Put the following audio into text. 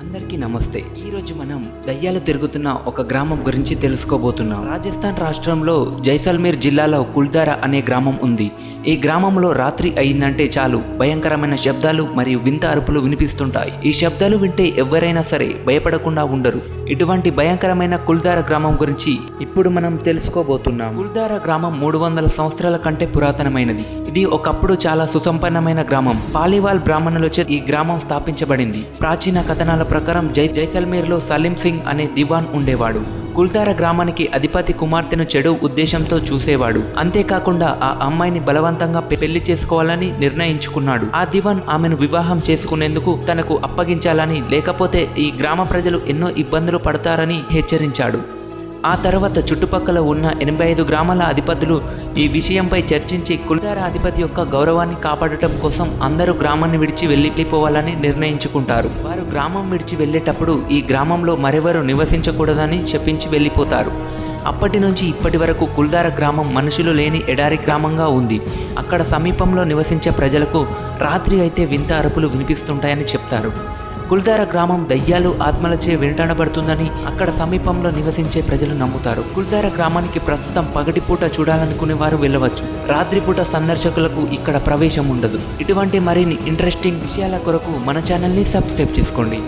అందరికీ నమస్తే. ఈరోజు మనం దయ్యాలు తిరుగుతున్న ఒక గ్రామం గురించి తెలుసుకోబోతున్నాం. రాజస్థాన్ రాష్ట్రంలో జైసల్మేర్ జిల్లాలో కుల్దారా అనే గ్రామం ఉంది. ఈ గ్రామంలో రాత్రి అయిందంటే చాలు భయంకరమైన శబ్దాలు మరియు వింత అరుపులు వినిపిస్తుంటాయి. ఈ శబ్దాలు వింటే ఎవరైనా సరే భయపడకుండా ఉండరు. ఇటువంటి భయంకరమైన కుల్దారా గ్రామం గురించి ఇప్పుడు మనం తెలుసుకోబోతున్నాం. కుల్దారా గ్రామం 300 సంవత్సరాల కంటే పురాతనమైనది. ఇది ఒకప్పుడు చాలా సుసంపన్నమైన గ్రామం. పాలీవాల్ బ్రాహ్మణులచే ఈ గ్రామం స్థాపించబడింది. ప్రాచీన కథనాల ప్రకారం జైసల్మేర్లో సలీం సింగ్ అనే దివాన్ ఉండేవాడు. కుల్దారా గ్రామానికి అధిపతి కుమార్తెను చెడు ఉద్దేశంతో చూసేవాడు. అంతేకాకుండా ఆ అమ్మాయిని బలవంతంగా పెళ్లి చేసుకోవాలని నిర్ణయించుకున్నాడు. ఆ దివాన్ ఆమెను వివాహం చేసుకునేందుకు తనకు అప్పగించాలని, లేకపోతే ఈ గ్రామ ప్రజలు ఎన్నో ఇబ్బందులు పడతారని హెచ్చరించాడు. ఆ తర్వాత చుట్టుపక్కల ఉన్న 85 గ్రామాల అధిపతులు ఈ విషయంపై చర్చించి కుల్దారా అధిపతి యొక్క గౌరవాన్ని కాపాడటం కోసం అందరూ గ్రామాన్ని విడిచి వెళ్ళిపోవాలని నిర్ణయించుకుంటారు. వారు గ్రామం విడిచి వెళ్ళేటప్పుడు ఈ గ్రామంలో మరెవరూ నివసించకూడదని చెప్పించి వెళ్ళిపోతారు. అప్పటి నుంచి ఇప్పటి వరకు కుల్దారా గ్రామం మనుషులు లేని ఎడారి గ్రామంగా ఉంది. అక్కడ సమీపంలో నివసించే ప్రజలకు రాత్రి అయితే వింత అరుపులు వినిపిస్తుంటాయని చెప్తారు. కుల్దారా గ్రామం దయ్యాలు ఆత్మలచే వెంటాడబడుతుందని అక్కడ సమీపంలో నివసించే ప్రజలు నమ్ముతారు. కుల్దారా గ్రామానికి ప్రస్తుతం పగటిపూట చూడాలనుకునే వారు వెళ్ళవచ్చు. రాత్రిపూట సందర్శకులకు ఇక్కడ ప్రవేశం ఉండదు. ఇటువంటి మరిన్ని ఇంట్రెస్టింగ్ విషయాల కొరకు మన ఛానల్ని సబ్స్క్రైబ్ చేసుకోండి.